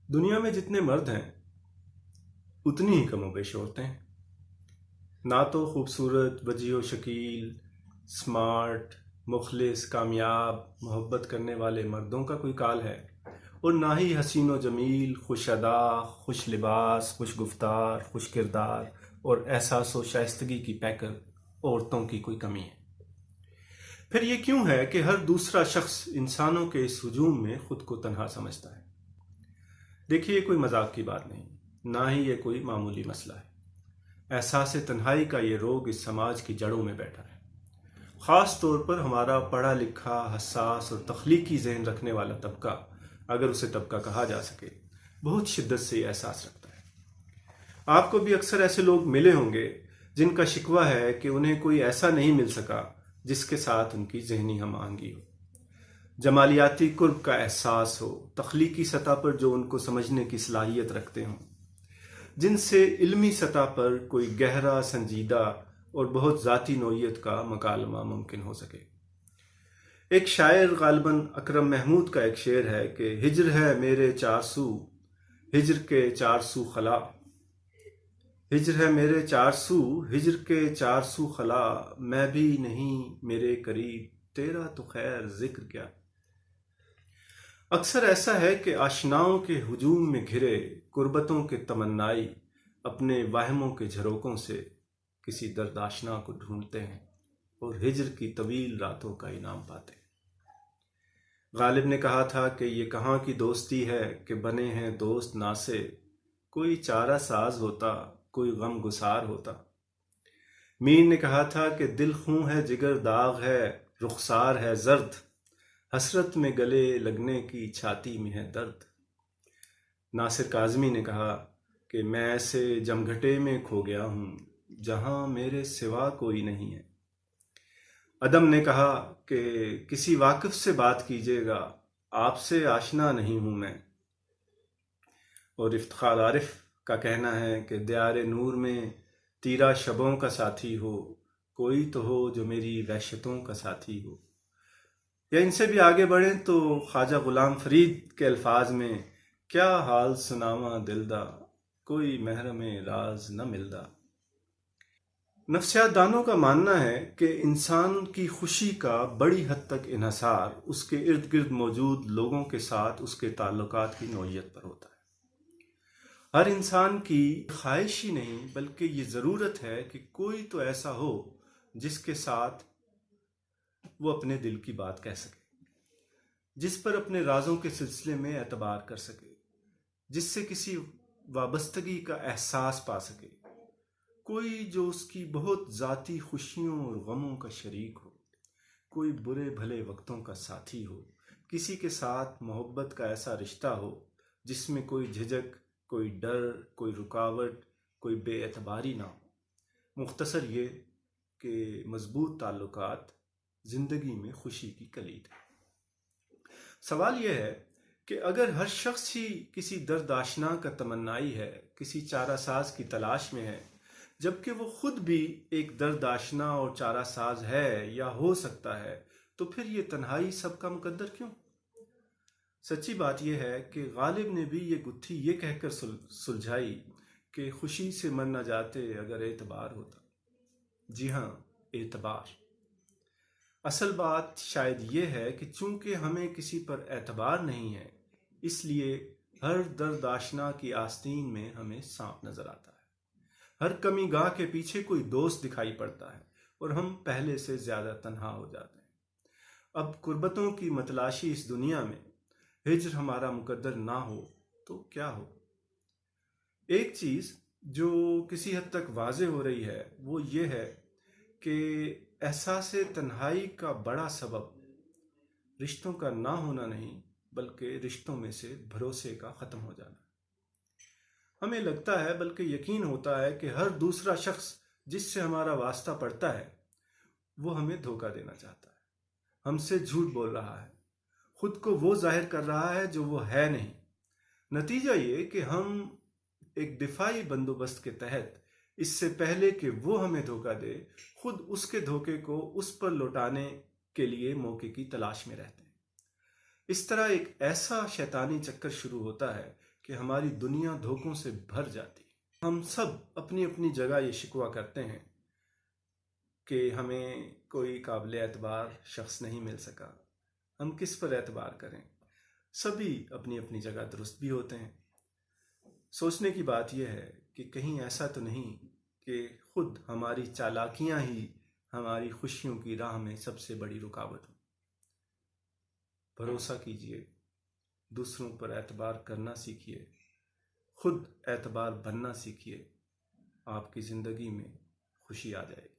دنیا میں جتنے مرد ہیں اتنی ہی کم و بیش عورتیں ہیں۔ نہ تو خوبصورت، وجیح و شکیل، سمارٹ، مخلص، کامیاب، محبت کرنے والے مردوں کا کوئی کال ہے، اور نہ ہی حسین و جمیل، خوش ادا، خوش لباس، خوش گفتار، خوش کردار اور احساس و شائستگی کی پیکر عورتوں کی کوئی کمی ہے۔ پھر یہ کیوں ہے کہ ہر دوسرا شخص انسانوں کے اس ہجوم میں خود کو تنہا سمجھتا ہے؟ دیکھیے، یہ کوئی مذاق کی بات نہیں، نہ ہی یہ کوئی معمولی مسئلہ ہے۔ احساس تنہائی کا یہ روگ اس سماج کی جڑوں میں بیٹھا ہے۔ خاص طور پر ہمارا پڑھا لکھا، حساس اور تخلیقی ذہن رکھنے والا طبقہ، اگر اسے طبقہ کہا جا سکے، بہت شدت سے یہ احساس رکھتا ہے۔ آپ کو بھی اکثر ایسے لوگ ملے ہوں گے جن کا شکوہ ہے کہ انہیں کوئی ایسا نہیں مل سکا جس کے ساتھ ان کی ذہنی ہم آہنگی ہو، جمالیاتی قرب کا احساس ہو، تخلیقی سطح پر جو ان کو سمجھنے کی صلاحیت رکھتے ہوں، جن سے علمی سطح پر کوئی گہرا، سنجیدہ اور بہت ذاتی نوعیت کا مکالمہ ممکن ہو سکے۔ ایک شاعر، غالباً اکرم محمود کا ایک شعر ہے کہ ہجر ہے میرے چار سو، ہجر کے چار سو خلا، ہجر ہے میرے چار سو، ہجر کے چار سو خلا، میں بھی نہیں میرے قریب، تیرا تو خیر ذکر کیا۔ اکثر ایسا ہے کہ آشناؤں کے ہجوم میں گھرے قربتوں کے تمنائی اپنے واہموں کے جھروکوں سے کسی درد آشنا کو ڈھونڈتے ہیں اور ہجر کی طویل راتوں کا انعام پاتے ہیں۔ غالب نے کہا تھا کہ یہ کہاں کی دوستی ہے کہ بنے ہیں دوست ناسے، کوئی چارہ ساز ہوتا، کوئی غم گسار ہوتا۔ میر نے کہا تھا کہ دل خوں ہے، جگر داغ ہے، رخسار ہے زرد، حسرت میں گلے لگنے کی چھاتی میں ہے درد۔ ناصر کاظمی نے کہا کہ میں ایسے جمگھٹے میں کھو گیا ہوں جہاں میرے سوا کوئی نہیں ہے۔ ادم نے کہا کہ کسی واقف سے بات کیجیے گا، آپ سے آشنا نہیں ہوں میں۔ اور افتخار عارف کا کہنا ہے کہ دیار نور میں تیرا شبوں کا ساتھی ہو، کوئی تو ہو جو میری وحشتوں کا ساتھی ہو۔ یا ان سے بھی آگے بڑھیں تو خواجہ غلام فرید کے الفاظ میں کیا حال سناواں دلدا، کوئی محرم راز نہ ملدا۔ نفسیات دانوں کا ماننا ہے کہ انسان کی خوشی کا بڑی حد تک انحصار اس کے ارد گرد موجود لوگوں کے ساتھ اس کے تعلقات کی نوعیت پر ہوتا ہے۔ ہر انسان کی خواہش ہی نہیں بلکہ یہ ضرورت ہے کہ کوئی تو ایسا ہو جس کے ساتھ وہ اپنے دل کی بات کہہ سکے، جس پر اپنے رازوں کے سلسلے میں اعتبار کر سکے، جس سے کسی وابستگی کا احساس پا سکے، کوئی جو اس کی بہت ذاتی خوشیوں اور غموں کا شریک ہو، کوئی برے بھلے وقتوں کا ساتھی ہو، کسی کے ساتھ محبت کا ایسا رشتہ ہو جس میں کوئی جھجک، کوئی ڈر، کوئی رکاوٹ، کوئی بے اعتباری نہ ہو۔ مختصر یہ کہ مضبوط تعلقات زندگی میں خوشی کی کلید ہے۔ سوال یہ ہے کہ اگر ہر شخص ہی کسی درد آشنا کا تمنائی ہے، کسی چارہ ساز کی تلاش میں ہے، جبکہ وہ خود بھی ایک درد آشنا اور چارہ ساز ہے یا ہو سکتا ہے، تو پھر یہ تنہائی سب کا مقدر کیوں؟ سچی بات یہ ہے کہ غالب نے بھی یہ گتھی یہ کہہ کر سلجھائی کہ خوشی سے من نہ جاتے اگر اعتبار ہوتا۔ جی ہاں، اعتبار۔ اصل بات شاید یہ ہے کہ چونکہ ہمیں کسی پر اعتبار نہیں ہے، اس لیے ہر درد آشنا کی آستین میں ہمیں سانپ نظر آتا ہے، ہر کمی گاہ کے پیچھے کوئی دوست دکھائی پڑتا ہے، اور ہم پہلے سے زیادہ تنہا ہو جاتے ہیں۔ اب قربتوں کی متلاشی اس دنیا میں ہجر ہمارا مقدر نہ ہو تو کیا ہو؟ ایک چیز جو کسی حد تک واضح ہو رہی ہے وہ یہ ہے کہ احساس تنہائی کا بڑا سبب رشتوں کا نہ ہونا نہیں بلکہ رشتوں میں سے بھروسے کا ختم ہو جانا۔ ہمیں لگتا ہے بلکہ یقین ہوتا ہے کہ ہر دوسرا شخص جس سے ہمارا واسطہ پڑتا ہے وہ ہمیں دھوکہ دینا چاہتا ہے، ہم سے جھوٹ بول رہا ہے، خود کو وہ ظاہر کر رہا ہے جو وہ ہے نہیں۔ نتیجہ یہ کہ ہم ایک دفاعی بندوبست کے تحت اس سے پہلے کہ وہ ہمیں دھوکہ دے، خود اس کے دھوکے کو اس پر لوٹانے کے لیے موقع کی تلاش میں رہتے ہیں۔ اس طرح ایک ایسا شیطانی چکر شروع ہوتا ہے کہ ہماری دنیا دھوکوں سے بھر جاتی. ہم سب اپنی اپنی جگہ یہ شکوہ کرتے ہیں کہ ہمیں کوئی قابل اعتبار شخص نہیں مل سکا. ہم کس پر اعتبار کریں؟ سبھی اپنی اپنی جگہ درست بھی ہوتے ہیں. سوچنے کی بات یہ ہے کہ کہیں ایسا تو نہیں کہ خود ہماری چالاکیاں ہی ہماری خوشیوں کی راہ میں سب سے بڑی رکاوٹ ہوں. بھروسہ کیجیے، دوسروں پر اعتبار کرنا سیکھیے، خود اعتبار بننا سیکھیے. آپ کی زندگی میں خوشی آ جائے گی.